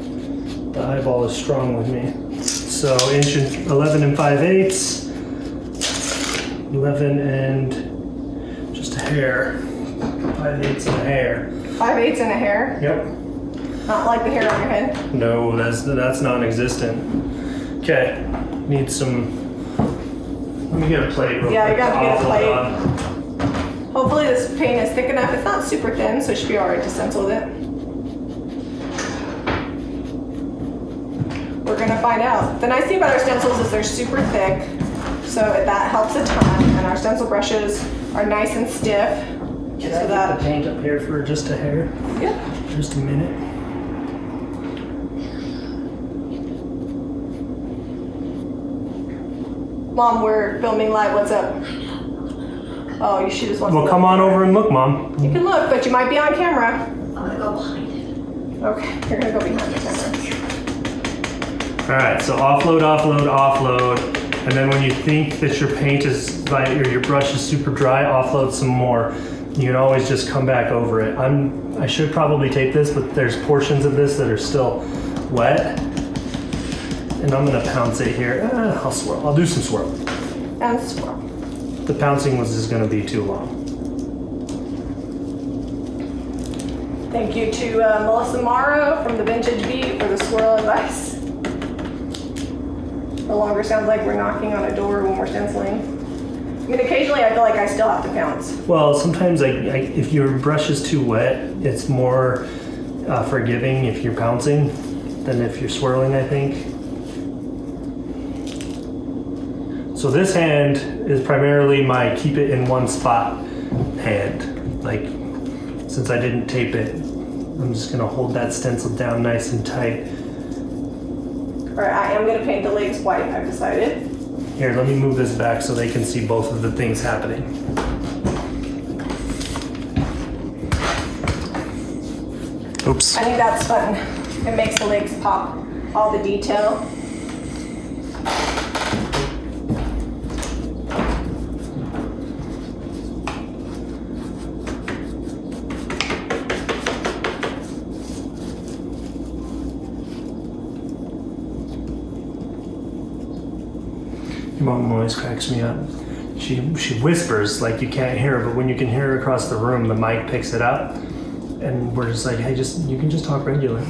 The eyeball is strong with me. So 11 and 5/8. 11 and just a hair. 5/8 and a hair. 5/8 and a hair. Yep. Not like the hair on your head. No, that's non-existent. Okay, need some. Let me get a plate real Yeah, quick. you gotta get a Offload plate. on. Hopefully this paint is thick enough. It's not super thin, so it should be alright to stencil with it. We're gonna find out. The nice thing about our stencils is they're super thick, so that helps a ton. And our stencil brushes are nice and stiff. Can so I that, get the paint up here for just a hair? yeah. Just a minute. Mom, we're filming live. What's up? Oh, she just wants to Well, look. come on over and look, Mom. You can look, but you might be on camera. I'm gonna go behind it. Okay, you're gonna go behind the camera. All right, so offload, offload, offload. And then when you think that your paint is like, or your brush is super dry, offload some more. You can always just come back over it. I should probably take this, but there's portions of this that are still wet. And I'm gonna pounce it here. I'll swirl, I'll do some swirl. And swirl. The pouncing was just gonna be too long. Thank you to Melissa Morrow from the Vintage Beat for the swirl advice. No longer sounds like we're knocking on a door when we're stenciling. I mean, occasionally I feel like I still have to pounce. Well, sometimes if your brush is too wet, it's more forgiving if you're pouncing than if you're swirling, I think. So this hand is primarily my keep it in one spot hand. Like, since I didn't tape it, I'm just gonna hold that stencil down nice and tight. All right, I am gonna paint the legs white, I've decided. Here, let me move this back so they can see both of the things happening. Oops. I think that's fun. It makes the legs pop, all the detail. Your mom always cracks me up. She whispers like you can't hear her, but when you can hear her across the room, the mic picks it up, and we're just like, hey, you can just talk regular.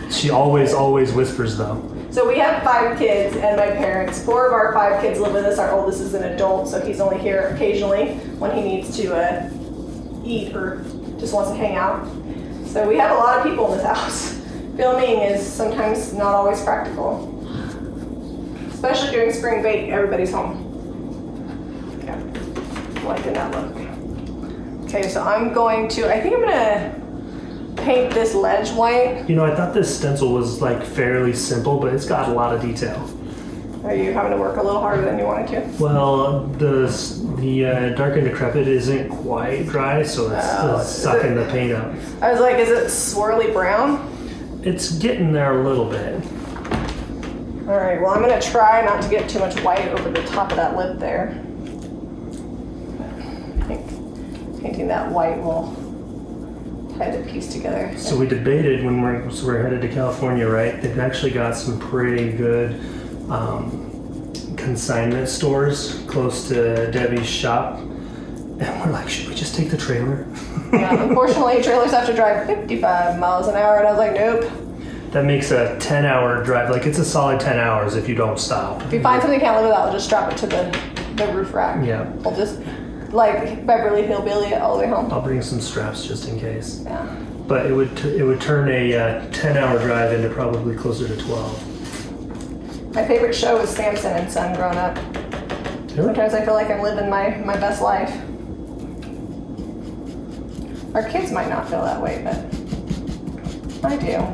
She always whispers though. So we have 5 kids and my parents. 4 of our 5 kids live with us. Our oldest is an adult, so he's only here occasionally when he needs to eat or just wants to hang out. So we have a lot of people in this house. Filming is sometimes not always practical. Especially during spring break, everybody's home. Yeah, liking that look. Okay, so I think I'm gonna paint this ledge white. You know, I thought this stencil was like fairly simple, but it's got a lot of detail. Are you having to work a little harder than you wanted to? Well, the dark and decrepit isn't quite dry, so it's still sucking the paint up. I was like, is it swirly brown? It's getting there a little bit. All right, well, I'm gonna try not to get too much white over the top of that lip there. I think painting that white will tie the piece together. So we debated when we're headed to California, right? They've actually got some pretty good consignment stores close to Debbie's shop. And we're like, should we just take the trailer? Yeah, unfortunately, trailers have to drive 55 miles an hour, and I was like, nope. That makes a 10-hour drive. Like, it's a solid 10 hours if you don't stop. If you find something you can't live without, we'll just strap it to the roof rack. Yeah. We'll just, like Beverly Hillbilly it all the way home. I'll bring some straps just in case. Yeah. But it would turn a 10-hour drive into probably closer to 12. My favorite show was Samson and Son growing up. Really? Sometimes I feel like I'm living my best life. Our kids might not feel that way, but I do.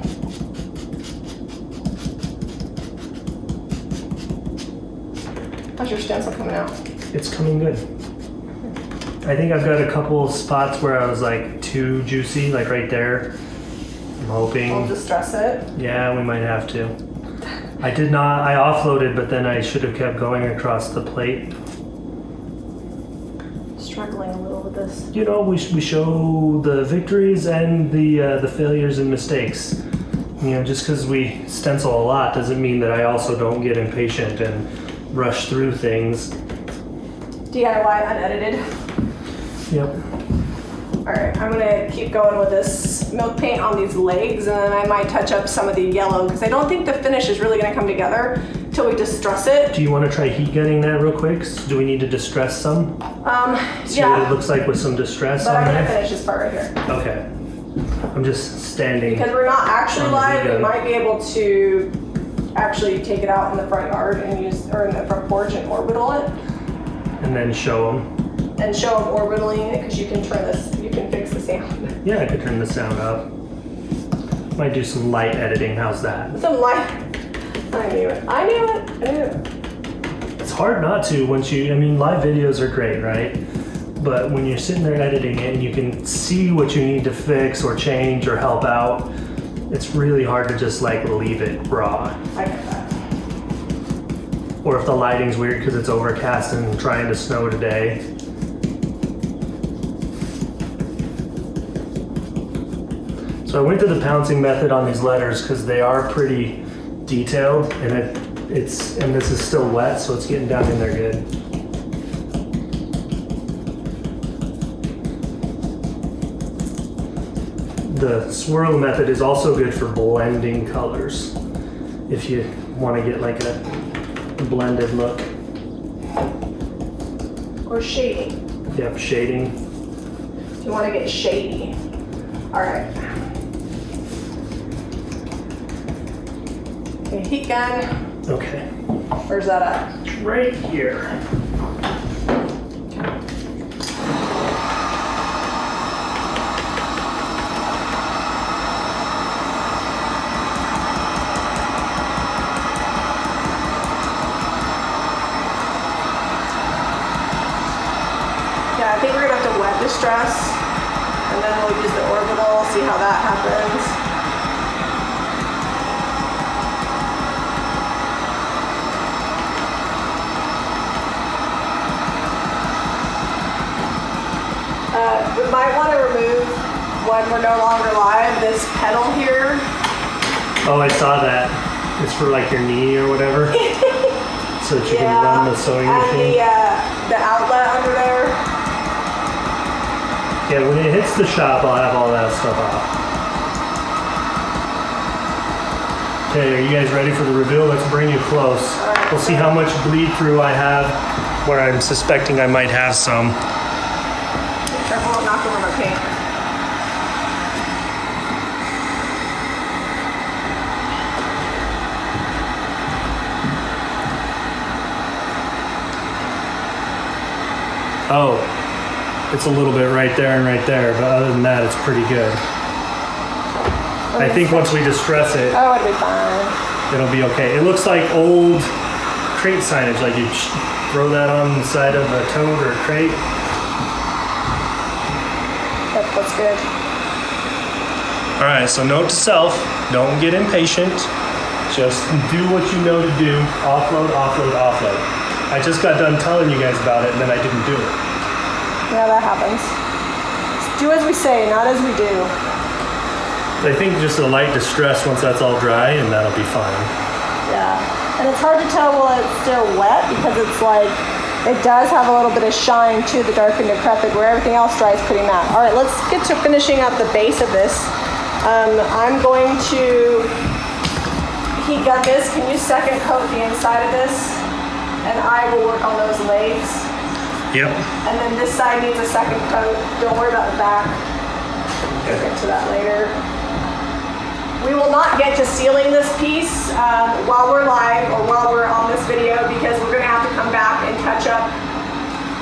How's your stencil coming out? It's coming good. I think I've got a couple spots where I was like too juicy, like right there. I'm hoping. We'll just stress it. Yeah, we might have to. I offloaded, but then I should have kept going across the plate. Struggling a little with this. You know, we show the victories and the failures and mistakes. You know, just because we stencil a lot doesn't mean that I also don't get impatient and rush through things. DIY unedited. Yep. All right, I'm gonna keep going with this milk paint on these legs, and then I might touch up some of the yellow because I don't think the finish is really gonna come together until we distress it. Do you want to try heat gunning that real quick? Do we need to distress some? See what it Yeah, looks like with some distress but on I'm gonna there? finish this part right here. Okay. I'm just standing. Because we're not actually On the live, we gun. might be able to actually take it out in the front yard and use, or in the front porch and orbital it. And then show them. And show them orbitaling it, because you can turn this, you can fix the sound. Yeah, I could turn the sound up. Might do some light editing. How's that? Some light. I knew it. I knew it. I knew it. It's hard not to once you, I mean, live videos are great, right? But when you're sitting there editing it and you can see what you need to fix or change or help out, it's really hard to just like leave it raw. I get that. Or if the lighting's weird because it's overcast and trying to snow today. So I went to the pouncing method on these letters because they are pretty detailed, and and this is still wet, so it's getting down in there good. The swirl method is also good for blending colors if you want to get like a blended look. Or shading. Yep, shading. If you want to get shady. All right. Okay, heat gun. Okay, Where's that at? right here. Yeah, I think we're gonna have to wet distress, and then we'll use the orbital, see how that happens. We might want to remove, when we're no longer live, this pedal here. Oh, I saw that. It's for like your knee or whatever, so that you can run the sewing and machine. the outlet under there. Yeah, when it hits the shop, I'll have all that stuff off. Okay, are you guys ready for the reveal? Let's bring you close. right. We'll see how much bleed through I have, where I'm suspecting I might have some. Be careful of knocking on the paint. Oh, it's a little bit right there and right there, but other than that, it's pretty good. I think once we distress it, Oh, it'll be fine. it'll be okay. It looks like old crate signage, like you throw that on the side of a tote or a crate. That's good. All right, so note to self, don't get impatient. Just do what you know to do. Offload, offload, offload. I just got done telling you guys about it and then I didn't do it. Yeah, that happens. Just do as we say, not as we do. I think just a light distress once that's all dry and that'll be fine. Yeah. And it's hard to tell while it's still wet because it's like, it does have a little bit of shine to the dark and decrepit where everything else dries pretty matte. All right, let's get to finishing up the base of this. I'm going to heat gun this. Can you second coat the inside of this? And I will work on those legs. Yep. And then this side needs a second coat. Don't worry about the back. We'll get to that later. We will not get to sealing this piece while we're live or while we're on this video because we're gonna have to come back and touch up,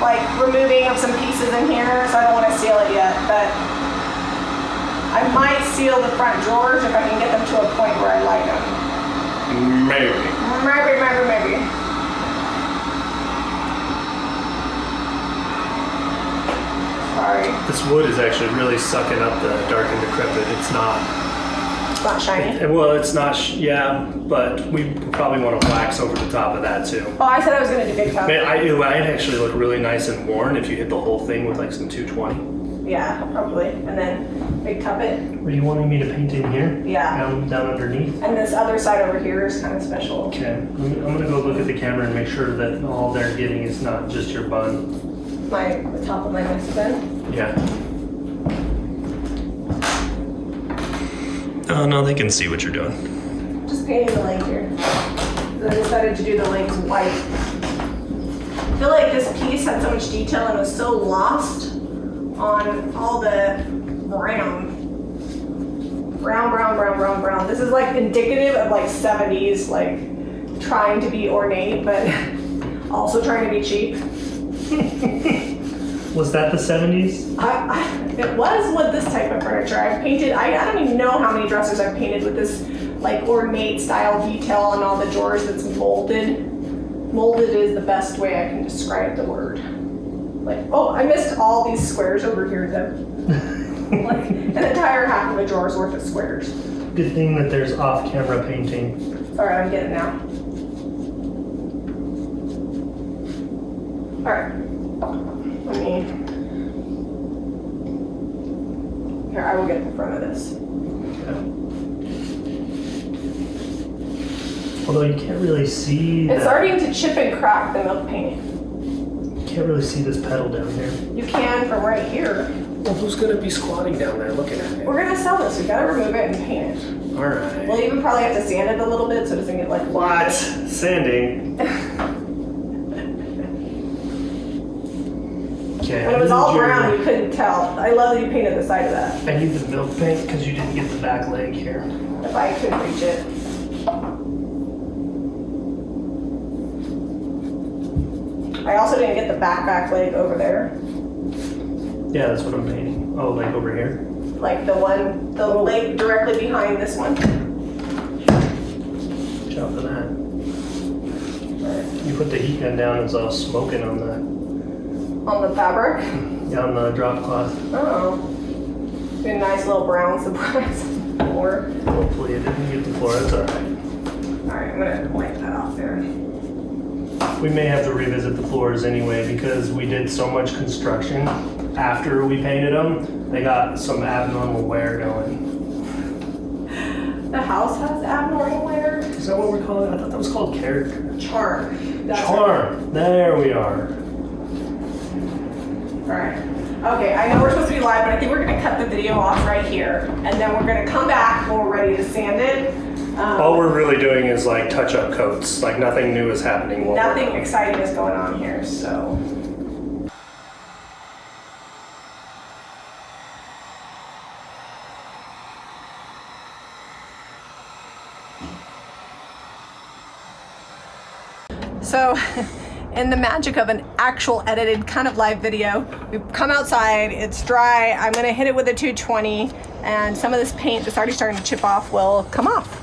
like removing of some pieces in here, so I don't wanna seal it yet, but I might seal the front drawers if I can get them to a point where I like them. Maybe. Maybe. Sorry, This wood is actually really sucking up the dark and decrepit. It's not. it's not shiny. Well, it's not. Yeah, but we probably want to wax over the top of that too. Oh, I said I was gonna do big top. Man, I'd actually look really nice and worn if you hit the whole thing with like some 220. Yeah, probably. And then big tubbit. Are you wanting me to paint in here? Yeah. Down underneath? And this other side over here is kind of special. Okay. I'm gonna go look at the camera and make sure that all they're getting is not just your bun. The top of my mess bin. Yeah. Oh no, they can see what you're doing. Just painting the leg here. I decided to do the legs white. I feel like this piece had so much detail and was so lost on all the brown. Brown. This is like indicative of like 70s, like trying to be ornate, but also trying to be cheap. Was that the 70s? It was with this type of furniture. I've painted, I don't even know how many dressers I've painted with this like ornate style detail on all the drawers that's molded. Molded is the best way I can describe the word. Like, oh, I missed all these squares over here though. Like an entire half of a drawer's worth of squares. Good thing that there's off-camera painting. Sorry, I'm getting it now. All right, let me, here, I will get in front of this. Okay. Although you can't really see It's that. starting to chip and crack the milk paint. You can't really see this pedal down here. You can from right here. Well, who's gonna be squatting down there looking at it? We're gonna sell this, we gotta remove it and paint it. Alright. We'll even probably have to sand it a little bit so it doesn't get like What? Sanding? Okay. When it was all brown, you couldn't tell. I love that you painted the side of that. I need the milk paint because you didn't get the back leg here. If I could reach it. I also didn't get the back leg over there. Yeah, that's what I'm painting. Oh, like over here? Like the leg directly behind this one. Watch out for that. You put the heat gun down, it's all smoking on On the fabric? the on the drop cloth. Oh. Be a nice little brown surprise. Or, Hopefully it didn't get the floor. That's alright. alright, I'm gonna wipe that off there. We may have to revisit the floors anyway because we did so much construction after we painted them. They got some abnormal wear going. The house has abnormal wear. Is that what we're calling it? I thought that was called character. Charm. That's Charm. There we are. Alright. Okay, I know we're supposed to be live, but I think we're gonna cut the video off right here. And then we're gonna come back when we're ready to sand it. All we're really doing is like touch-up coats. Like nothing new is happening. Nothing exciting is going on here, so. So, in the magic of an actual edited kind of live video, we've come outside, it's dry, I'm gonna hit it with a 220, and some of this paint that's already starting to chip off will come off.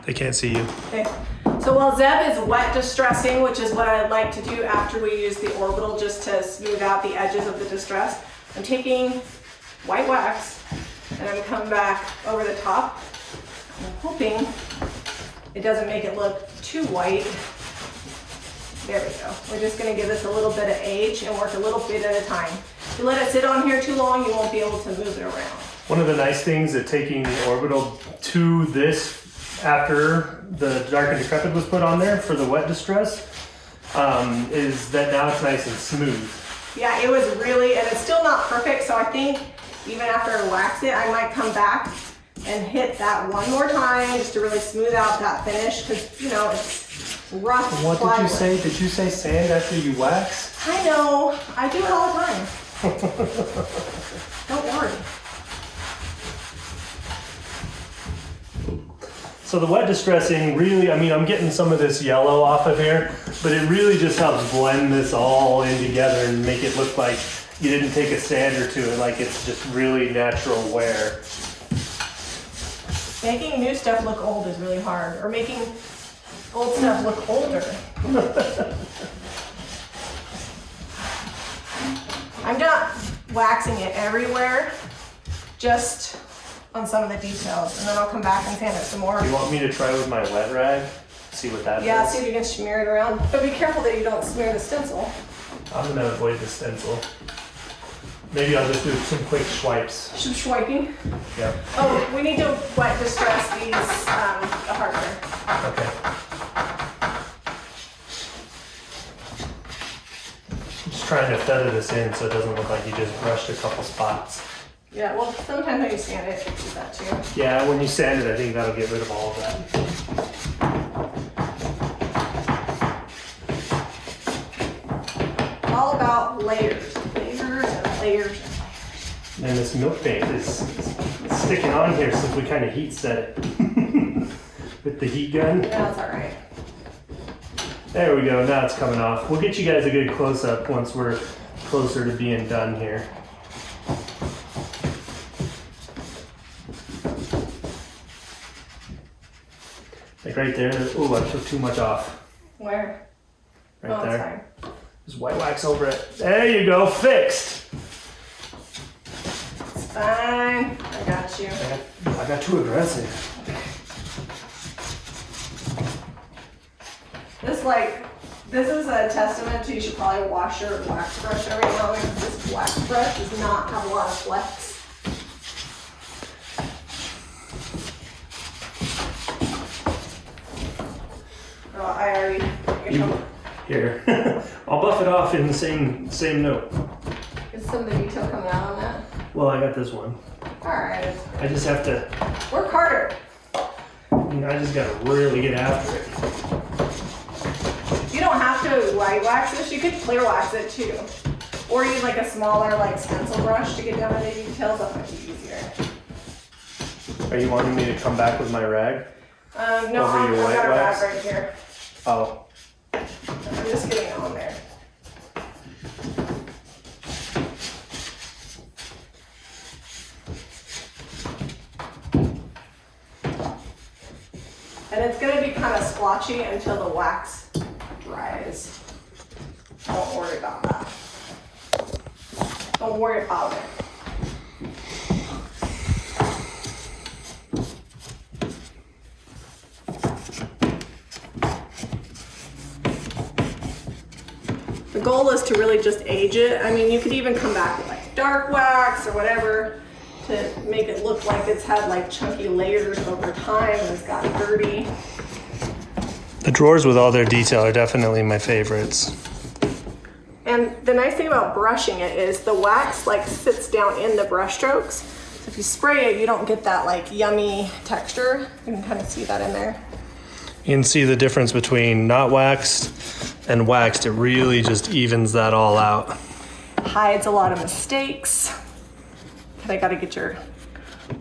They can't see you. Okay. So while Zeb is wet distressing, which is what I like to do after we use the orbital just to smooth out the edges of the distress, I'm taking white wax and I'm coming back over the top. I'm hoping it doesn't make it look too white. There we go. We're just gonna give this a little bit of age and work a little bit at a time. If you let it sit on here too long, you won't be able to move it around. One of the nice things at taking the orbital to this after the dark and decrepit was put on there for the wet distress is that now it's nice and smooth. Yeah, it was really, and it's still not perfect, so I think even after I wax it, I might come back and hit that one more time just to really smooth out that finish, because, you know, it's rough What did you plywood. say? Did you say sand after you wax? I know, I do it all the time. Don't worry. So the wet distressing really, I mean, I'm getting some of this yellow off of here, but it really just helps blend this all in together and make it look like you didn't take a sander to it, like it's just really natural wear. Making new stuff look old is really hard, or making old stuff look older. I'm not waxing it everywhere, just on some of the details, and then I'll come back and sand it some more. You want me to try with my wet rag? See what that Yeah, does? see if you can smear it around. But be careful that you don't smear the stencil. I'm gonna avoid the stencil. Maybe I'll just do some quick swipes. Some swiping. Yep. Oh, we need to wet distress these, the hardware. Okay. I'm just trying to feather this in so it doesn't look like you just brushed a couple spots. Yeah, well, sometimes when you sand it, it does that too. Yeah, when you sand it, I think that'll get rid of all of that. All about layers. Layers and layers and layers. And this milk paint is sticking on here since we kind of heat set it with the heat gun. Yeah, that's all right. There we go, now it's coming off. We'll get you guys a good close-up once we're closer to being done here. Like right there, oh, I took too much off. Where? Right Oh, there. it's fine. Just white wax over it. There you go, fixed. It's fine. I got you. I got too aggressive. This is a testament to you should probably wash your wax brush every now and then. This wax brush does not have a lot of flex. Oh, I already. Here, I'll buff it off in the same note. Is some of the detail coming out on that? Well, I got this one. Alright. I just have to, Work harder. I just gotta really get after it. You don't have to white wax this, you could clear wax it too. Or use like a smaller like stencil brush to get down to the details, that might be easier. Are you wanting me to come back with my rag? No, Over I've your white got a wax? rag right here. Oh, I'm just getting it on there. And it's gonna be kind of splotchy until the wax dries. Don't worry about that. Don't worry about it. The goal is to really just age it. I mean, you could even come back with like dark wax or whatever to make it look like it's had like chunky layers over time and it's gotten dirty. the drawers with all their detail are definitely my favorites. And the nice thing about brushing it is the wax like sits down in the brush strokes. So if you spray it, you don't get that like yummy texture. You can kind of see that in there. You can see the difference between not waxed and waxed. It really just evens that all out. Hides a lot of mistakes. But I gotta get your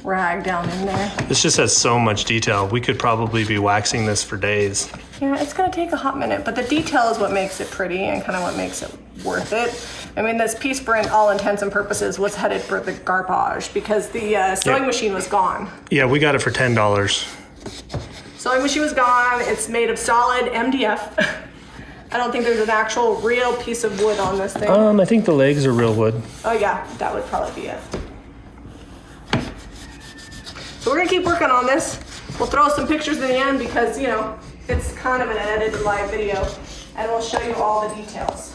rag down in there. This just has so much detail. We could probably be waxing this for days. Yeah, it's gonna take a hot minute, but the detail is what makes it pretty and kind of what makes it worth it. I mean, this piece for all intents and purposes was headed for the garbage because the sewing machine was gone. Yeah, we got it for $10. Sewing machine was gone. It's made of solid MDF. I don't think there's an actual real piece of wood on this thing. I think the legs are real wood. Oh yeah, that would probably be it. So we're gonna keep working on this. We'll throw some pictures in the end because, you know, it's kind of an edited live video and we'll show you all the details.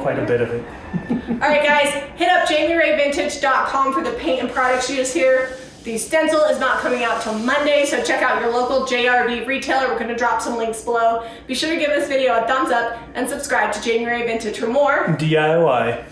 Quite a bit of it. All right guys, hit up JamiRayVintage.com for the paint and product she is here. The stencil is not coming out till Monday, so check out your local JRV retailer. We're gonna drop some links below. Be sure to give this video a thumbs up and subscribe to Jami Ray Vintage for more DIY.